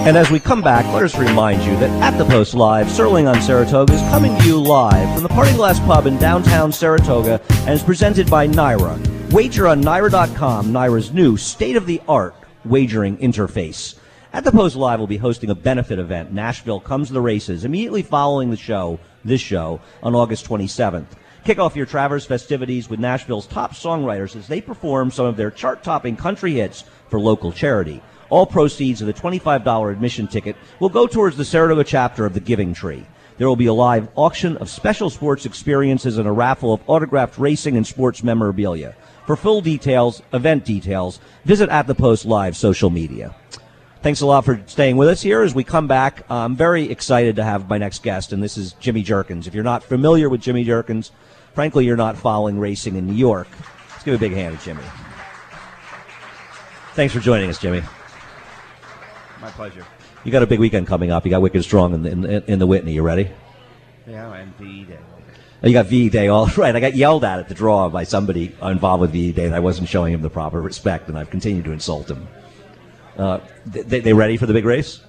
And as we come back, let us remind you that At the Post Live, Serling on Saratoga is coming to you live from the Party Glass Pub in downtown Saratoga and is presented by Naira. Wager on Naira.com, Naira's new state-of-the-art wagering interface. At the Post Live will be hosting a benefit event, Nashville Comes to the Races, immediately following this show, on August 27th. Kick off your Travers festivities with Nashville's top songwriters as they perform some of their chart-topping country hits for local charity. All proceeds of the $25 admission ticket will go towards the Saratoga chapter of the Giving Tree. There will be a live auction of special sports experiences and a raffle of autographed racing and sports memorabilia. For full details, event details, visit At the Post Live social media. Thanks a lot for staying with us here as we come back. I'm very excited to have my next guest, and this is Jimmy Jerkens. If you're not familiar with Jimmy Jerkens, frankly, you're not following racing in New York. Let's give a big hand to Jimmy. Thanks for joining us, Jimmy. My pleasure. You got a big weekend coming up. You got Wicked Strong in the Whitney. You ready? Yeah, and VE Day. Oh, you got VE Day, all right. I got yelled at the draw by somebody involved with VE Day, and I wasn't showing him the proper respect, and I've continued to insult him. They ready for the big race?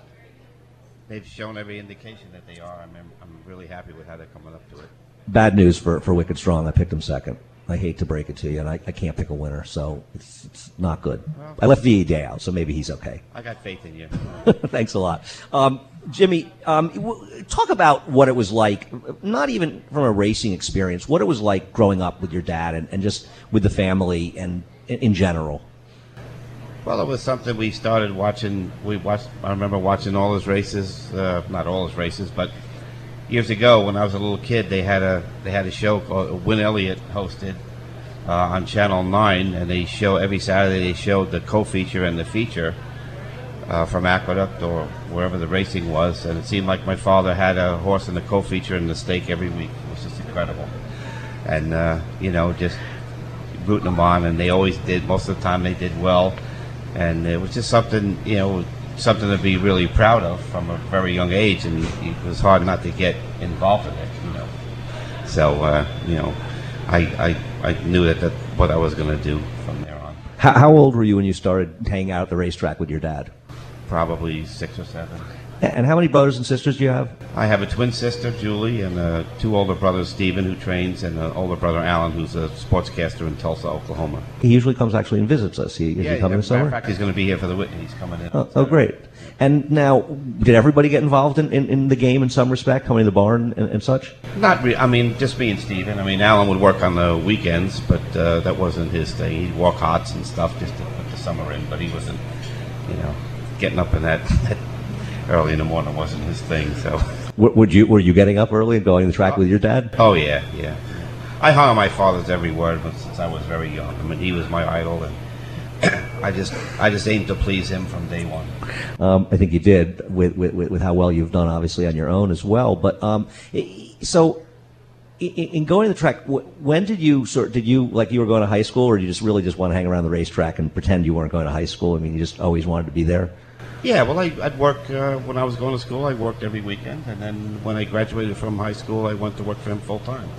They've shown every indication that they are. I'm really happy with how they're coming up to it. Bad news for Wicked Strong. I picked him second. I hate to break it to you, and I can't pick a winner, so it's not good. Well, I left VE Day out, so maybe he's okay. I got faith in you. Thanks a lot. Jimmy, talk about what it was like, not even from a racing experience, what it was like growing up with your dad and just with the family and in general. Well, it was something we started watching. I remember watching all his races, not all his races, but years ago, when I was a little kid, they had a show called Win Elliott hosted on Channel 9, and every Saturday they showed the co-feature and the feature from Aqueduct or wherever the racing was, and it seemed like my father had a horse in the co-feature and the stake every week. It was just incredible, and just rooting them on, and they always did. Most of the time, they did well, and it was just something to be really proud of from a very young age, and it was hard not to get involved in it, So, I knew that's what I was going to do from there on. How old were you when you started hanging out at the racetrack with your dad? Probably 6 or 7. And how many brothers and sisters do you have? I have a twin sister, Julie, and 2 older brothers, Stephen, who trains, and an older brother, Allen, who's a sportscaster in Tulsa, Oklahoma. He usually comes actually and visits us. Is he coming this summer? In fact, he's going to be here for the Whitney. He's coming in. Oh, great. And now, did everybody get involved in the game in some respect, coming to the barn and such? Not really. I mean, just me and Stephen. I mean, Allen would work on the weekends, but that wasn't his thing. He'd walk hots and stuff just to put the summer in, but he wasn't, getting up in that early in the morning wasn't his thing. So, were you getting up early and going to the track with your dad? Oh yeah. I hung on my father's every word since I was very young. I mean, he was my idol, and I just aimed to please him from day one. I think you did with how well you've done, obviously on your own as well. But so in going to the track, when did you like you were going to high school, or did you just really want to hang around the racetrack and pretend you weren't going to high school? I mean, you just always wanted to be there. Yeah, well, I'd work when I was going to school. I worked every weekend, and then when I graduated from high school, I went to work for him full time.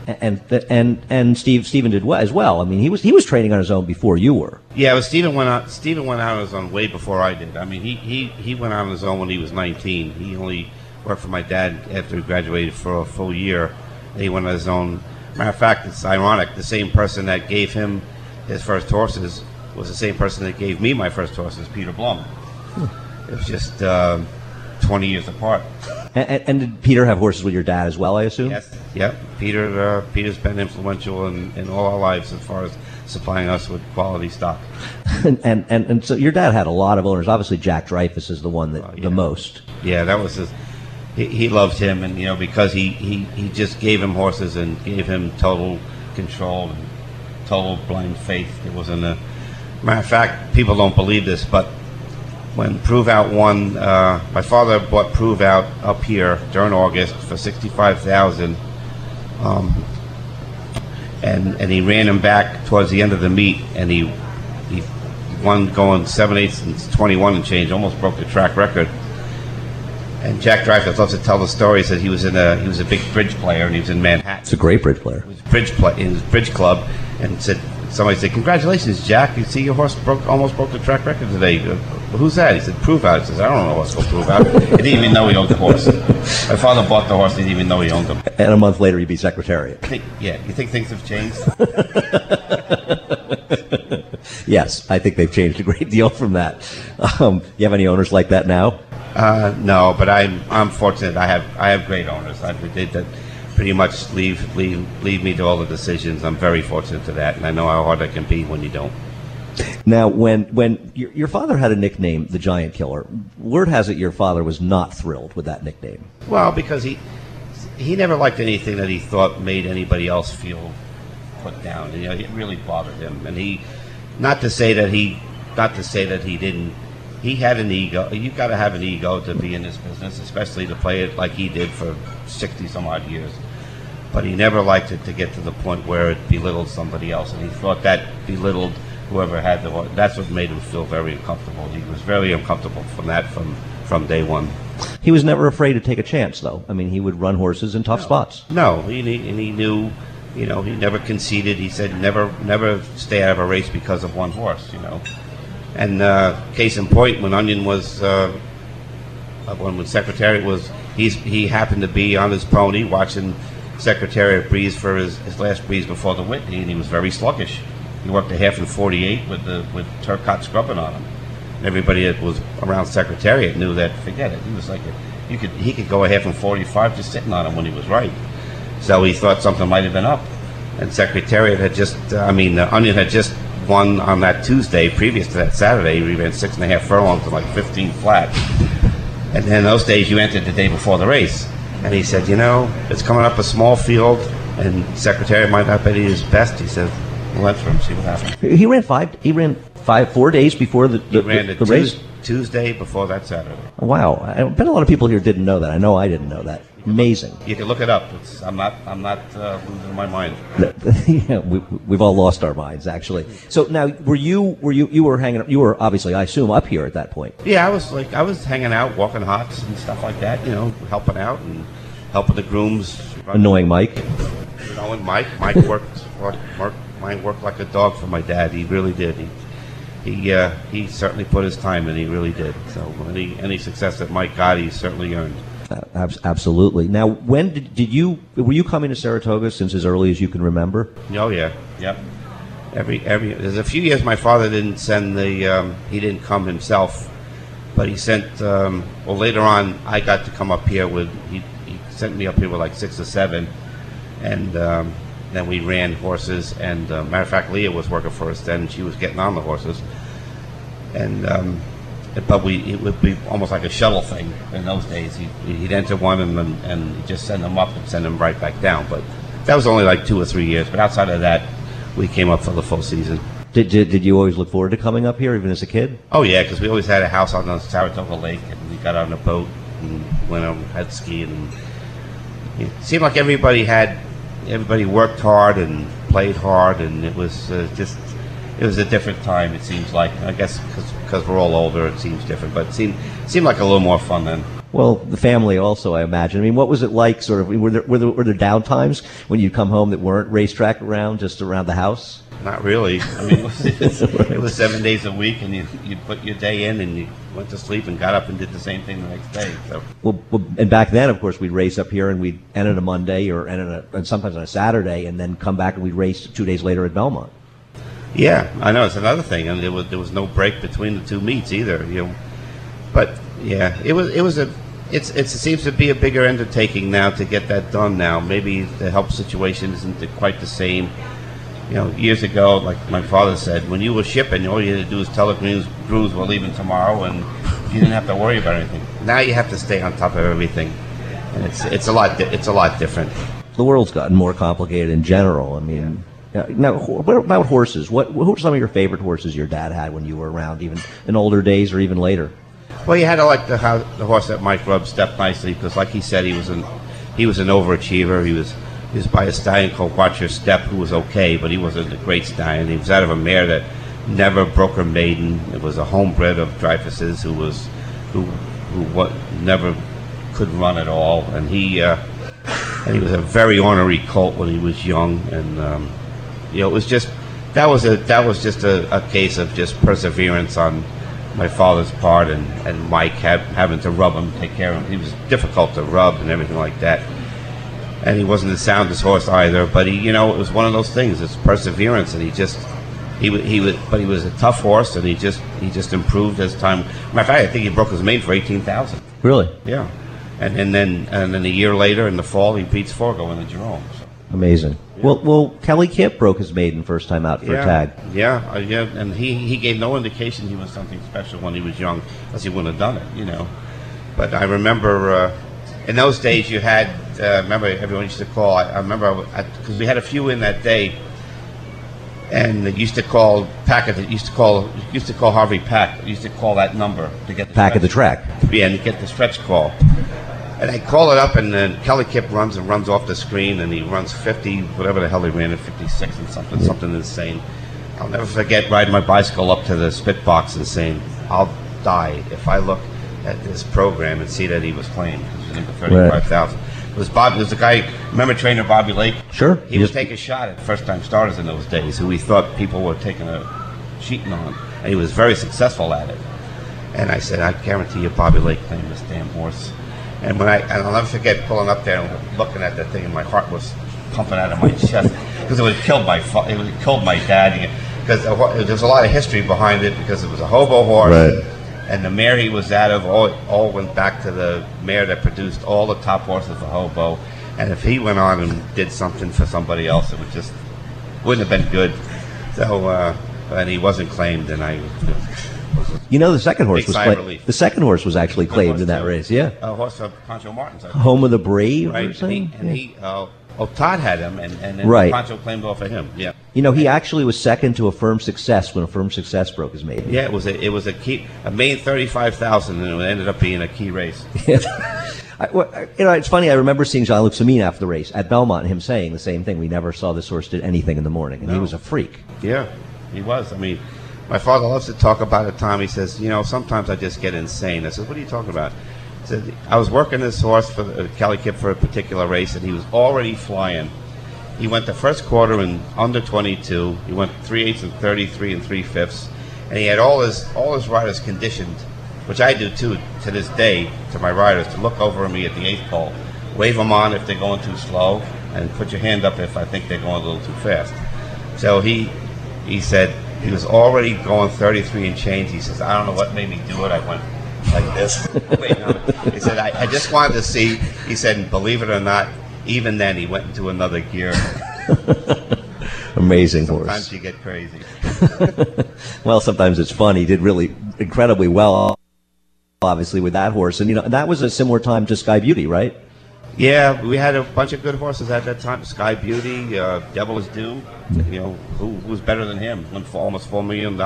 And Stephen did well as well. I mean, he was training on his own before you were. Yeah, but Stephen went out on his own way before I did. I mean, he went out on his own when he was 19. He only worked for my dad after he graduated for a full year. He went on his own. Matter of fact, it's ironic. The same person that gave him his first horses was the same person that gave me my first horses, Peter Blum. It was just 20 years apart. And did Peter have horses with your dad as well, I assume? Yes. Yep. Peter's been influential in all our lives as far as supplying us with quality stock. And so your dad had a lot of owners. Obviously, Jack Dreyfus is the one that the most. Yeah, that was his. He loved him, and because he just gave him horses and gave him total control and total blind faith. It wasn't a matter of fact. People don't believe this, but when Prove Out won, my father bought Prove Out up here during August for $65,000, and he ran him back towards the end of the meet, and he won going 7/8 and 21 and change, almost broke the track record. And Jack Dreyfus loves to tell the story. He said he was a big bridge player, and he was in Manhattan. It's a great bridge player. He was in his bridge club, and said somebody said, "Congratulations, Jack! You see your horse almost broke the track record today." Who's that? He said, "Prove Out." He says, "I don't know what's called Prove Out." He didn't even know he owned the horse. My father bought the horse. He didn't even know he owned him. And a month later, he'd be Secretariat. Yeah, you think things have changed? Yes, I think they've changed a great deal from that. You have any owners like that now? No, but I'm fortunate. I have great owners. They that pretty much leave me to all the decisions. I'm very fortunate to that, and I know how hard it can be when you don't. Now, when your father had a nickname, the Giant Killer, word has it your father was not thrilled with that nickname. Well, because he never liked anything that he thought made anybody else feel put down. You know, it really bothered him, and not to say that he didn't. He had an ego. You've got to have an ego to be in this business, especially to play it like he did for 60 some odd years. But he never liked it to get to the point where it belittled somebody else, and he thought that belittled whoever had the horse. That's what made him feel very uncomfortable. He was very uncomfortable from day one. He was never afraid to take a chance, though. I mean, he would run horses in tough spots. No, he knew. You know, he never conceded. He said never stay out of a race because of one horse. You know, and case in point, when Onion was when Secretariat was, he happened to be on his pony watching Secretariat breeze for his last breeze before the Whitney, and he was very sluggish. He worked a half in 48 with Turcotte scrubbing on him. And everybody that was around Secretariat knew that. Forget it. He was like he could go a half in 45 just sitting on him when he was right. So he thought something might have been up. And Secretariat had Onion had just won on that Tuesday. Previous to that Saturday, he ran 6.5 furlongs to like 15 flat. And then those days you entered the day before the race. And he said, it's coming up a small field, and Secretariat might not be at his best. He said, we'll let him see what happens. He ran 4 days before the race? Tuesday before that Saturday. Wow. I bet a lot of people here didn't know that. I know I didn't know that. Amazing. You can look it up. I'm not losing my mind. Yeah, we've all lost our minds, actually. So now, you were hanging? You were obviously, I assume, up here at that point. Yeah, I was hanging out, walking hots and stuff like that. Helping out and helping the grooms. Annoying Mike. And Mike worked like a dog for my dad. He really did. He certainly put his time in. He really did. So any success that Mike got, he certainly earned. Absolutely. Now, when were you coming to Saratoga since as early as you can remember? Oh yeah, yep. There's a few years my father didn't send he didn't come himself, but he sent. Later on, I got to come up here he sent me up here with like 6 or 7, and then we ran horses. And matter of fact, Leah was working for us then. She was getting on the horses, and. But it would be almost like a shuttle thing in those days. He'd enter one and he'd just send them up and send them right back down. But that was only like 2 or 3 years. But outside of that, we came up for the full season. Did you always look forward to coming up here, even as a kid? Oh yeah, because we always had a house on the Saratoga Lake, and we got on a boat and went on head ski, and it seemed like everybody worked hard and played hard, and it was It was a different time, it seems like. I guess because we're all older, it seems different. But it seemed like a little more fun then. Well, the family also, I imagine. I mean, what was it like, sort of? Were there down times when you'd come home that weren't racetrack around, just around the house? Not really. I mean, it was 7 days a week, and you put your day in, and you went to sleep and got up and did the same thing the next day. So. Well, and back then, of course, we'd race up here, and we'd end on a Monday or and sometimes on a Saturday, and then come back and we'd race 2 days later at Belmont. Yeah, I know, it's another thing, and there was no break between the 2 meets either. But yeah, it seems to be a bigger undertaking now to get that done now. Maybe the help situation isn't quite the same. Years ago, like my father said, when you were shipping, all you had to do was tell the crews we're leaving tomorrow, and you didn't have to worry about anything. Now you have to stay on top of everything, and it's a lot different. The world's gotten more complicated in general. I mean. Yeah. Now, what about horses? Who are some of your favorite horses your dad had when you were around, even in older days or even later? Well, you had to like the horse that Mike Rubb stepped nicely, because, like he said, he was an overachiever. He was by a stallion called Watch Your Step, who was okay, but he wasn't a great stallion. He was out of a mare that never broke her maiden. It was a homebred of Dreyfus's who never could run at all, and he was a very ornery colt when he was young, and. It was just that was just a case of just perseverance on my father's part, and Mike having to rub him, take care of him. He was difficult to rub and everything like that. And he wasn't the soundest horse either, but it was one of those things. It's perseverance, and he was a tough horse, and he just improved as time. Matter of fact, I think he broke his mane for 18,000. Really? Yeah. And then a year later in the fall, he beats Forgo in the Jerome. So. Amazing. Yeah. Well, Kelly Kipp broke his maiden first time out for a tag. Yeah, and he gave no indication he was something special when he was young, else he wouldn't have done it, But I remember in those days you had, remember everyone used to call. I remember because we had a few in that day, and they used to call used to call Harvey Pack. Used to call that number to get the Pack at the track. Yeah, and to get the stretch call. And I call it up, and then Kelly Kipp runs off the screen, and he runs 50, whatever the hell he ran at 56 and something insane. I'll never forget riding my bicycle up to the spit box and saying, "I'll die if I look at this program and see that he was claimed." Because he was in for 35,000. It was the guy. Remember trainer Bobby Lake? Sure. He would take a shot at first-time starters in those days, who he thought people were cheating on, and he was very successful at it. And I said, "I guarantee you, Bobby Lake claimed this damn horse." And I'll never forget pulling up there and looking at that thing, and my heart was pumping out of my chest because it would have killed my dad. Because there's a lot of history behind it, because it was a hobo horse, right. And the mare he was out of all went back to the mare that produced all the top horses for hobo. And if he went on and did something for somebody else, it wouldn't have been good. So and he wasn't claimed, and I. The second horse was claimed. The second horse was actually claimed in that race. Yeah, a horse of Pancho Martin's. Home of the Brave, right? Or something? Todd had him, and then right. Pancho claimed off of him. Yeah. He actually was second to a Firm Success when a Firm Success broke his maiden. Yeah, it was a main 35,000, and it ended up being a key race. It's funny. I remember seeing Jean-Luc Samine after the race at Belmont, and him saying the same thing. We never saw this horse did anything in the morning, and he was a freak. Yeah, he was. I mean. My father loves to talk about it, Tom. He says, sometimes I just get insane. I said, what are you talking about? He said, I was working this horse for Kelly Kipp for a particular race, and he was already flying. He went the first quarter in under 22. He went 3/8 and 33 and 3/5, and he had all his riders conditioned, which I do too to this day to my riders, to look over at me at the 8th pole, wave them on if they're going too slow, and put your hand up if I think they're going a little too fast. So he said. He was already going 33 and change. He says, I don't know what made me do it. I went like this. Wait, no. He said, I just wanted to see. He said, and believe it or not, even then he went into another gear. Amazing horse. Sometimes you get crazy. Well, sometimes it's fun. He did really incredibly well, obviously, with that horse. And, that was a similar time to Sky Beauty, right? Yeah, we had a bunch of good horses at that time. Sky Beauty, Devil is Due. Who was better than him? Won for almost $4 million.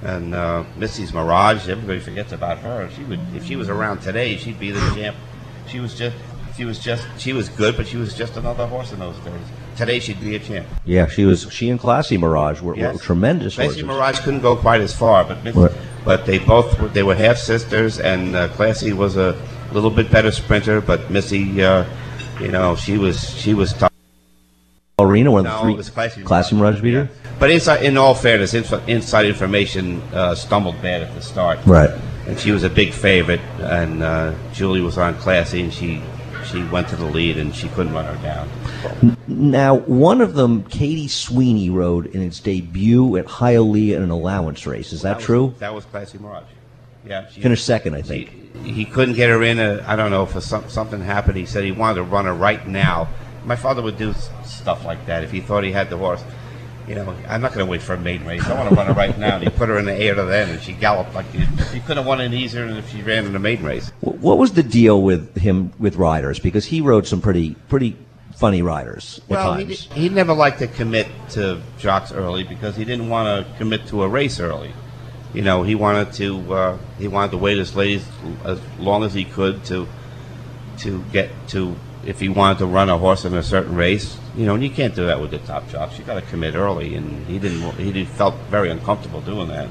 And Missy's Mirage. Everybody forgets about her. If she was around today, she'd be the champ. She was good, but she was just another horse in those days. Today she'd be a champ. Yeah, she and Classy Mirage were tremendous horses. Classy Mirage couldn't go quite as far, but they were half sisters, and Classy was a little bit better sprinter, but Missy, she was tough. Arena, one of the three Classy Mirage beat her. But in all fairness, inside information stumbled bad at the start. Right. And she was a big favorite, and Julie was on Classy, and she went to the lead, and she couldn't run her down. Now, one of them, Katie Sweeney, rode in its debut at Hialeah in an allowance race. Is that true? That was Classy Mirage. Yeah, finished second, I think. He couldn't get her in. I don't know if something happened. He said he wanted to run her right now. My father would do stuff like that if he thought he had the horse. I'm not going to wait for a maiden race. I want to run her right now. And he put her in the air to then, and she galloped like she could have won it easier than if she ran in a maiden race. What was the deal with him with riders? Because he rode some pretty funny riders at times. He never liked to commit to jocks early because he didn't want to commit to a race early. He wanted to wait as long as he could to get to, if he wanted to run a horse in a certain race. And you can't do that with the top jocks. You got to commit early, and he felt very uncomfortable doing that.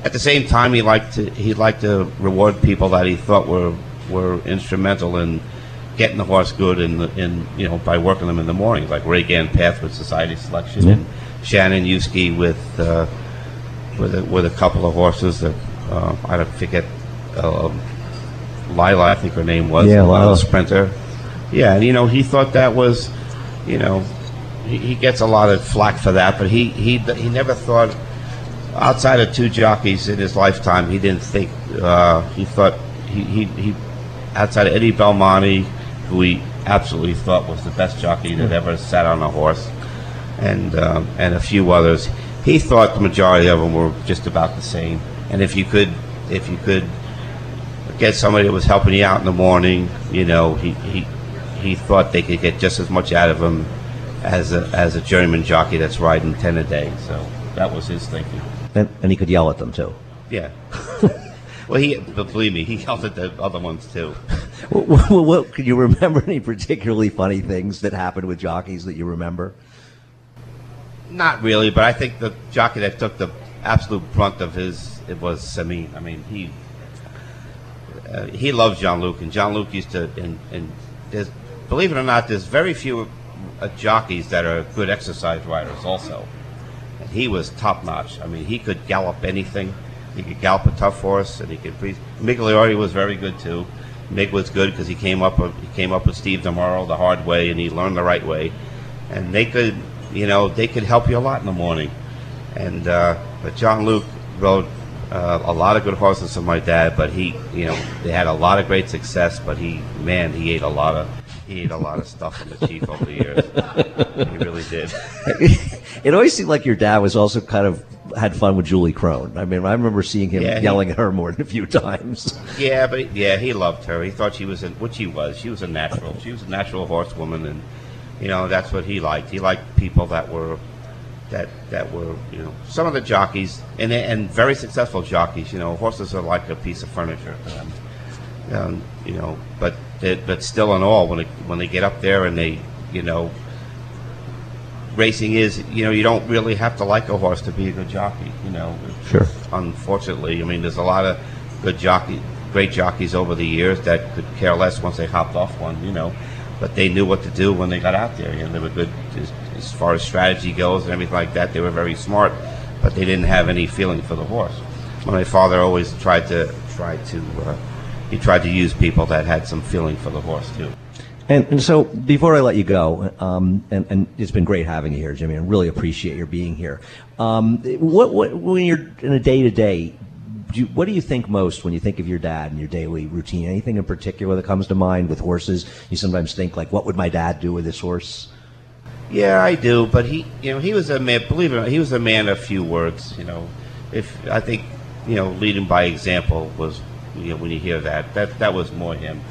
At the same time, he liked to reward people that he thought were instrumental in getting the horse good by working them in the mornings, like Ray Path with Society Selection, and Shannon Yuski with a couple of horses that I don't forget. Lila, I think her name was. Yeah, Lila. Sprinter. Yeah, and he thought that was, he gets a lot of flack for that, but he never thought, outside of 2 jockeys in his lifetime, he didn't think, he thought, he outside of Eddie Belmonte, who he absolutely thought was the best jockey that ever sat on a horse, and a few others, he thought the majority of them were just about the same. And if you could get somebody that was helping you out in the morning, he thought they could get just as much out of him as a journeyman jockey that's riding 10 a day. So that was his thinking. And he could yell at them too. Yeah. Well, but believe me, he yelled at the other ones too. Can you remember any particularly funny things that happened with jockeys that you remember? Not really, but I think the jockey that took the absolute brunt of it was Samin. I mean, he loved Jean-Luc, and Jean-Luc used to, and there's, believe it or not, there's very few jockeys that are good exercise riders also. And he was top-notch. I mean, he could gallop anything. He could gallop a tough horse, and he could breathe. Migliori was very good too. Mig was good because he came up with Steve DeMauro the hard way, and he learned the right way. And they could help you a lot in the morning. And but Jean-Luc rode a lot of good horses for my dad, but they had a lot of great success. But he ate a lot of stuff from the chief over the years. He really did. It always seemed like your dad was also kind of had fun with Julie Crone. I mean, I remember seeing him yelling at her more than a few times. Yeah, but he loved her. He thought she was which she was. She was a natural. She was a natural horsewoman, and that's what he liked. He liked people that were some of the jockeys and very successful jockeys. Horses are like a piece of furniture to them. But still in all, when they get up there and they racing is, you don't really have to like a horse to be a good jockey. Sure. Unfortunately, I mean, there's a lot of great jockeys over the years that could care less once they hopped off one. But they knew what to do when they got out there. They were good as far as strategy goes and everything like that. They were very smart, but they didn't have any feeling for the horse. My father always tried to use people that had some feeling for the horse too. And so before I let you go, and it's been great having you here, Jimmy. I really appreciate your being here. When you're in a day-to-day, what do you think most when you think of your dad and your daily routine? Anything in particular that comes to mind with horses? You sometimes think, like, what would my dad do with this horse? Yeah, I do. But he was a man. Believe it or not, he was a man of few words. If I think, leading by example was, when you hear that was more him.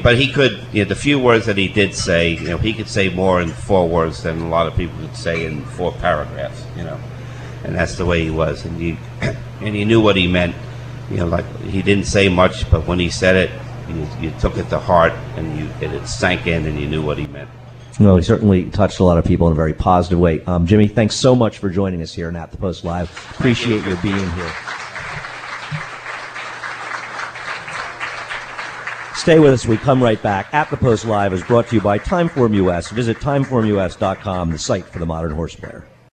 But he could, the few words that he did say, he could say more in 4 words than a lot of people could say in 4 paragraphs. And that's the way he was, and you knew what he meant. Like, he didn't say much, but when he said it, you took it to heart, and it sank in, and you knew what he meant. Well, he certainly touched a lot of people in a very positive way. Jimmy, thanks so much for joining us here on At the Post Live. Appreciate your being here. Stay with us. We come right back. At the Post Live is brought to you by Timeform US. Visit timeformus.com, the site for the modern horse player.